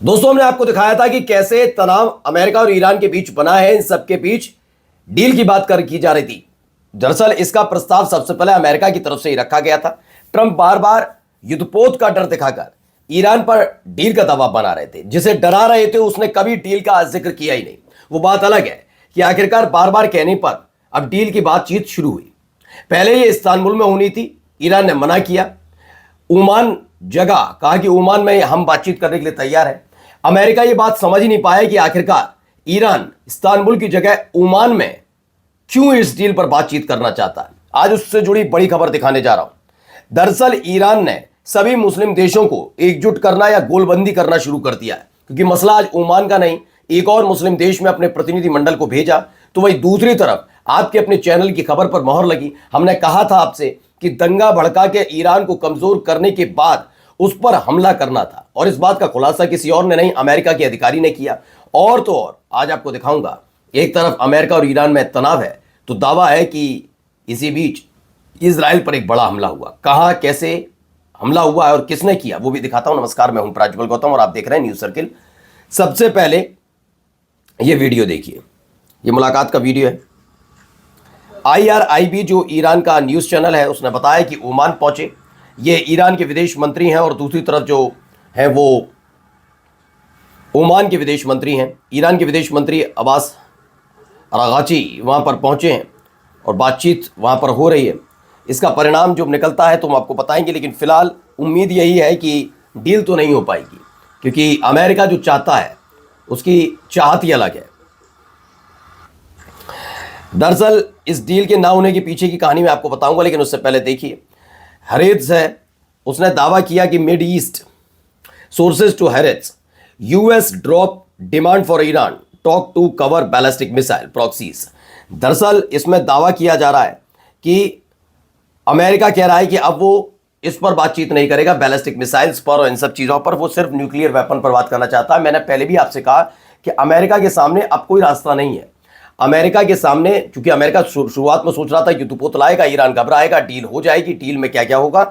दोस्तों, हमने आपको दिखाया था कि कैसे तनाव अमेरिका और ईरान के बीच बना है। इन सबके बीच डील की बात की जा रही थी। दरअसल इसका प्रस्ताव सबसे पहले अमेरिका की तरफ से ही रखा गया था। ट्रंप बार बार युद्धपोत का डर दिखाकर ईरान पर डील का दबाव बना रहे थे, जिसे डरा रहे थे। उसने कभी डील का जिक्र किया ही नहीं। वो बात अलग है कि आखिरकार बार बार कहने पर अब डील की बातचीत शुरू हुई। पहले ये इस्तांबुल में होनी थी, ईरान ने मना किया। ओमान जगह कहा कि ओमान में हम बातचीत करने के लिए तैयार है। अमेरिका ये बात समझ ही नहीं पाया कि आखिरकार ईरान इस्तांबुल की जगह ओमान में क्यों इस डील पर बातचीत करना चाहता है। आज उससे जुड़ी बड़ी खबर दिखाने जा रहा हूं। दरअसल ईरान ने सभी मुस्लिम देशों को एकजुट करना या गोलबंदी करना शुरू कर दिया है, क्योंकि मसला आज ओमान का नहीं, एक और मुस्लिम देश में अपने प्रतिनिधि मंडल को भेजा। तो वही दूसरी तरफ आपके अपने चैनल की खबर पर मोहर लगी। हमने कहा था आपसे कि दंगा भड़का के ईरान को कमजोर करने के बाद उस पर हमला करना था, और इस बात का खुलासा किसी और ने नहीं, अमेरिका के अधिकारी ने किया। और तो और आज आपको दिखाऊंगा, एक तरफ अमेरिका और ईरान में तनाव है, तो दावा है कि इसी बीच इजराइल पर एक बड़ा हमला हुआ। कहां, कैसे हमला हुआ है और किसने किया, वो भी दिखाता हूं। नमस्कार, मैं हूं प्राज्वल गौतम और आप देख रहे हैं न्यूज सर्किल। सबसे पहले ये वीडियो देखिए, ये मुलाकात का वीडियो है। IRIB जो ईरान का न्यूज चैनल है, उसने बताया कि ओमान पहुंचे ये ईरान के विदेश मंत्री हैं, और दूसरी तरफ जो है वो ओमान के विदेश मंत्री हैं। ईरान के विदेश मंत्री अब्बास अरागाची वहां पर पहुंचे हैं और बातचीत वहां पर हो रही है। इसका परिणाम जो निकलता है तो हम आपको बताएंगे, लेकिन फिलहाल उम्मीद यही है कि डील तो नहीं हो पाएगी, क्योंकि अमेरिका जो चाहता है उसकी चाहत ही अलग है। दरअसल इस डील के ना होने के पीछे की कहानी मैं आपको बताऊंगा, लेकिन उससे पहले देखिए, हरेज है, उसने दावा किया कि Mid East sources to Haaretz US drop demand for Iran talk to cover ballistic missile proxies. दरअसल इसमें दावा किया जा रहा है कि अमेरिका कह रहा है कि अब वो इस पर बातचीत नहीं करेगा, बैलिस्टिक मिसाइल्स पर और इन सब चीजों पर। वो सिर्फ न्यूक्लियर वेपन पर बात करना चाहता है। मैंने पहले भी आपसे कहा कि अमेरिका के सामने अब कोई रास्ता नहीं है। अमेरिका के सामने, चूंकि अमेरिका शुरुआत में सोच रहा था युद्धपोत लाएगा, ईरान घबराएगा, डील हो जाएगी। डील में क्या क्या होगा,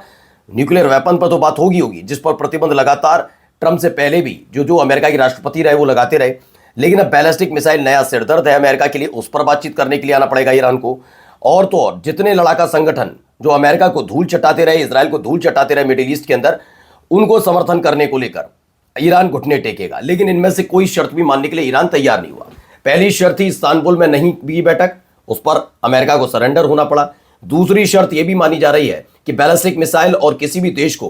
न्यूक्लियर वेपन पर तो बात होगी, जिस पर प्रतिबंध लगातार ट्रंप से पहले भी जो अमेरिका के राष्ट्रपति रहे वो लगाते रहे। लेकिन अब बैलिस्टिक मिसाइल नया सिरदर्द है अमेरिका के लिए, उस पर बातचीत करने के लिए आना पड़ेगा ईरान को। और तो और जितने लड़ाका संगठन जो अमेरिका को धूल चटाते रहे, इजराइल को धूल चटाते रहे मिडिल ईस्ट के अंदर, उनको समर्थन करने को लेकर ईरान घुटने टेकेगा। लेकिन इनमें से कोई शर्त भी मानने के लिए ईरान तैयार नहीं हुआ। पहली शर्त थी इस्तांबुल में नहीं भी बैठक, उस पर अमेरिका को सरेंडर होना पड़ा। दूसरी शर्त यह भी मानी जा रही है कि बैलिस्टिक मिसाइल और किसी भी देश को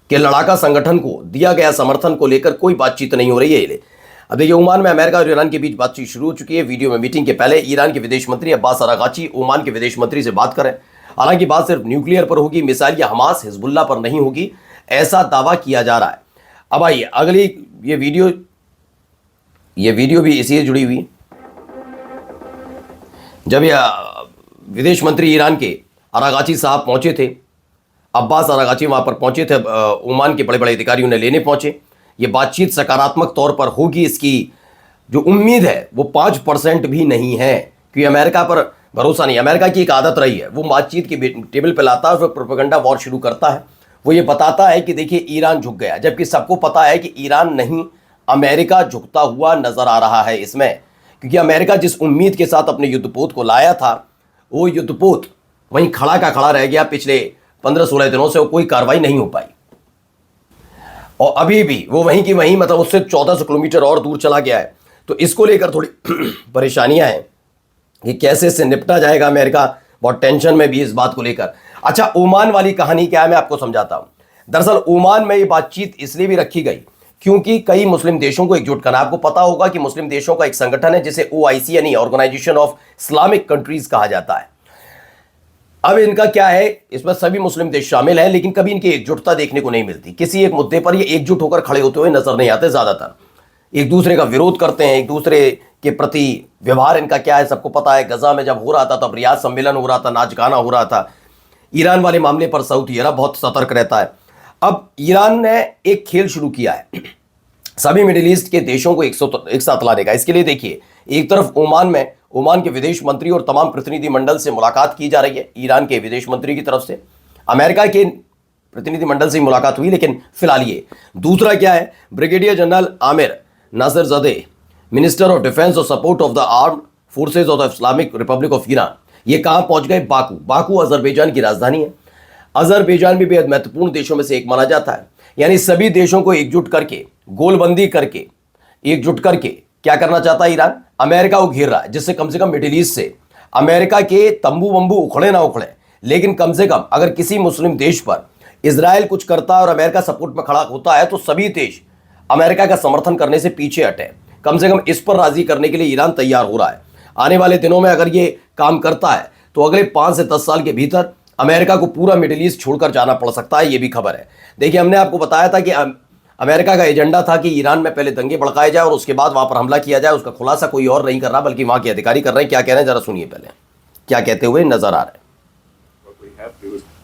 के लड़ाका संगठन को दिया गया समर्थन को लेकर कोई बातचीत नहीं हो रही है। अब देखिए, ओमान में अमेरिका और ईरान के बीच बातचीत शुरू हो चुकी है। वीडियो में मीटिंग के पहले ईरान के विदेश मंत्री अब्बास अरागाची ओमान के विदेश मंत्री से बात करें। हालांकि बात सिर्फ न्यूक्लियर पर होगी, मिसाइल या हमास हिजबुल्लाह पर नहीं होगी, ऐसा दावा किया जा रहा है। अब आइए अगली ये वीडियो भी इसी से जुड़ी हुई। जब यह विदेश मंत्री ईरान के अरागाची साहब पहुंचे थे, अब्बास अरागाची वहां पर पहुंचे थे, ओमान के बड़े बड़े अधिकारियों ने लेने पहुंचे। ये बातचीत सकारात्मक तौर पर होगी, इसकी जो उम्मीद है वो 5% भी नहीं है, क्योंकि अमेरिका पर भरोसा नहीं। अमेरिका की एक आदत रही है, वो बातचीत की टेबल पर लाता है, फिर प्रोपेगेंडा वॉर शुरू करता है। वो ये बताता है कि देखिए ईरान झुक गया, जबकि सबको पता है कि ईरान नहीं, अमेरिका झुकता हुआ नजर आ रहा है इसमें। क्योंकि अमेरिका जिस उम्मीद के साथ अपने युद्धपोत को लाया था, वो युद्धपोत वहीं खड़ा का खड़ा रह गया। पिछले 15-16 दिनों से वो कोई कार्रवाई नहीं हो पाई, और अभी भी वो वहीं की वहीं, मतलब उससे 1400 किलोमीटर और दूर चला गया है। तो इसको लेकर थोड़ी परेशानियां हैं कि कैसे से निपटा जाएगा। अमेरिका बहुत टेंशन में भी इस बात को लेकर। अच्छा, ओमान वाली कहानी क्या है, मैं आपको समझाता हूं। दरअसल ओमान में ये बातचीत इसलिए भी रखी गई क्योंकि कई मुस्लिम देशों को एकजुट करना। आपको पता होगा कि मुस्लिम देशों का एक संगठन है जिसे OIC यानी ऑर्गेनाइजेशन ऑफ इस्लामिक कंट्रीज कहा जाता है। अब इनका क्या है, इसमें सभी मुस्लिम देश शामिल हैं, लेकिन कभी इनकी एकजुटता देखने को नहीं मिलती। किसी एक मुद्दे पर ये एकजुट होकर खड़े होते हुए नजर नहीं आते। ज्यादातर एक दूसरे का विरोध करते हैं, एक दूसरे के प्रति व्यवहार इनका क्या है सबको पता है। गजा में जब हो रहा था तब रियाद सम्मेलन हो रहा था, नाच गाना हो रहा था। ईरान वाले मामले पर सऊदी अरब बहुत सतर्क रहता है। अब ईरान ने एक खेल शुरू किया है सभी मिडिल ईस्ट के देशों को एक साथ लाने का। इसके लिए देखिए, एक तरफ ओमान के विदेश मंत्री और तमाम प्रतिनिधि मंडल से मुलाकात की जा रही है ईरान के विदेश मंत्री की तरफ से। अमेरिका के प्रतिनिधिमंडल से मुलाकात हुई, लेकिन फिलहाल ये। दूसरा क्या है, brigadier general Amir Nasirzadeh, minister of defence और support of the armed forces of the Islamic Republic of Iran, ये कहां पहुंच गए? बाकू। बाकू अजरबैजान की राजधानी है। अजरबैजान भी बेहद महत्वपूर्ण देशों में से एक माना जाता है। यानी सभी देशों को एकजुट करके, गोलबंदी करके, एकजुट करके क्या करना चाहता है ईरान? अमेरिका को घेर रहा है, जिससे कम से कम मिडिल ईस्ट से अमेरिका के तंबू वंबू उखड़े ना उखड़े, लेकिन कम से कम अगर किसी मुस्लिम देश पर इजराइल कुछ करता है और अमेरिका सपोर्ट में खड़ा होता है तो सभी देश अमेरिका का समर्थन करने से पीछे हटे। कम से कम इस पर राजी करने के लिए ईरान तैयार हो रहा है। आने वाले दिनों में अगर ये काम करता है तो अगले 5 से 10 साल के भीतर अमेरिका को पूरा मिडिल ईस्ट छोड़कर जाना पड़ सकता है, ये भी खबर है। देखिए, हमने आपको बताया था कि अमेरिका का एजेंडा था कि ईरान में पहले दंगे भड़काए जाए और उसके बाद वहां पर हमला किया जाए। उसका खुलासा कोई और नहीं कर रहा, बल्कि वहां के अधिकारी कर रहे हैं। क्या कह रहे हैं जरा सुनिए, पहले क्या कहते हुए नजर आ रहे हैं।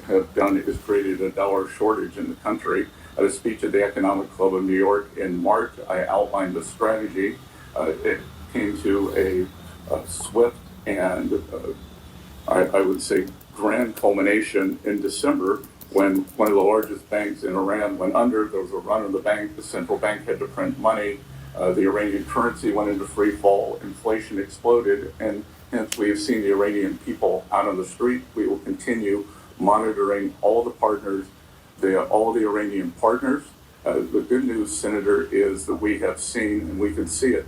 Have done is created a dollar shortage in the country. At a speech at the Economic Club of New York in March, I outlined the strategy. It came to a swift and I would say grand culmination in December when one of the largest banks in Iran went under. There was a run on the bank. The central bank had to print money. The Iranian currency went into free fall. Inflation exploded, and hence we have seen the Iranian people out on the street. We will continue monitoring all the partners, all the Iranian partners. The good news, Senator, is that we have seen and we can see it.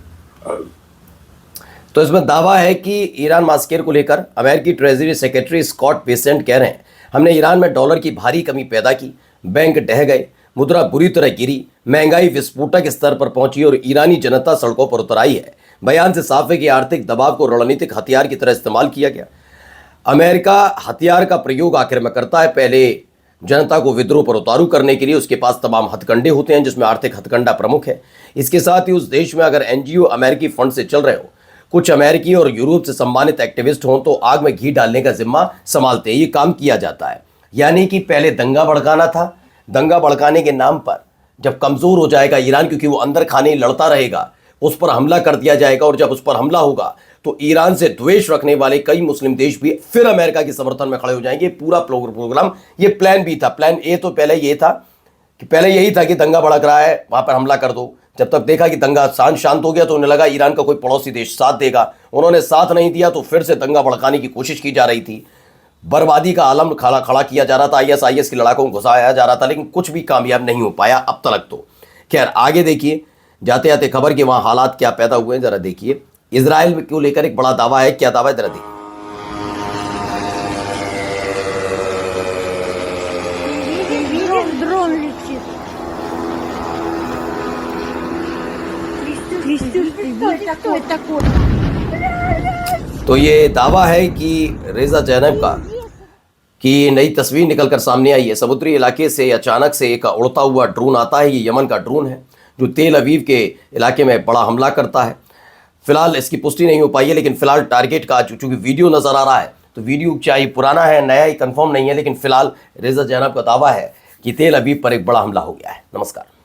तो इसमें दावा है कि Iran मास्केर को लेकर अमेरिकी treasury secretary Scott Bessent कह रहे हैं, हमने ईरान में डॉलर की भारी कमी पैदा की, बैंक ढह गए, मुद्रा बुरी तरह गिरी, महंगाई विस्फोटक स्तर पर पहुंची और ईरानी जनता सड़कों पर उतर आई है। बयान से साफ है कि आर्थिक दबाव को रणनीतिक हथियार की तरह इस्तेमाल किया गया। अमेरिका हथियार का प्रयोग आखिर में करता है, पहले जनता को विद्रोह पर उतारू करने के लिए उसके पास तमाम हथकंडे होते हैं, जिसमें आर्थिक हथकंडा प्रमुख है। इसके साथ ही उस देश में अगर एनजीओ अमेरिकी फंड से चल रहे हो, कुछ अमेरिकी और यूरोप से सम्मानित एक्टिविस्ट हों तो आग में घी डालने का जिम्मा संभालते ये काम किया जाता है। यानी कि पहले दंगा भड़काना था, दंगा भड़काने के नाम पर जब कमजोर हो जाएगा ईरान, क्योंकि वो अंदर खाने लड़ता रहेगा, उस पर हमला कर दिया जाएगा, और जब उस पर हमला होगा तो ईरान से द्वेष रखने वाले कई मुस्लिम देश भी फिर अमेरिका के समर्थन में खड़े हो जाएंगे। पूरा प्रोग्राम, ये प्लान भी था। प्लान ए तो पहले ये था कि पहले यही था कि दंगा भड़क रहा है, वहां पर हमला कर दो। जब तक देखा कि दंगा शांत हो गया तो उन्हें लगा ईरान का कोई पड़ोसी देश साथ देगा, उन्होंने साथ नहीं दिया तो फिर से दंगा भड़काने की कोशिश की जा रही थी। बर्बादी का आलम खड़ा किया जा रहा था, आईएस की लड़ाकों को घुसाया जा रहा था, लेकिन कुछ भी कामयाब नहीं हो पाया अब तक। तो खैर आगे देखिए, जाते जाते खबर के वहां हालात क्या पैदा हुए जरा देखिए। इजराइल को लेकर एक बड़ा दावा है, क्या दावा है जरा देखिए। дрон летит. Кто это такой? तो ये दावा है कि रेजा जैनब का कि नई तस्वीर निकलकर सामने आई है। समुद्री इलाके से अचानक से एक उड़ता हुआ ड्रोन आता है। ये यमन का ड्रोन है जो तेल अवीव के इलाके में बड़ा हमला करता है। फिलहाल इसकी पुष्टि नहीं हो पाई है, लेकिन फिलहाल टारगेट का चूंकि वीडियो नजर आ रहा है तो वीडियो चाहे पुराना है नया ही कंफर्म नहीं है, लेकिन फिलहाल रेजा जैनब का दावा है कि तेल अवीव पर एक बड़ा हमला हो गया है। नमस्कार।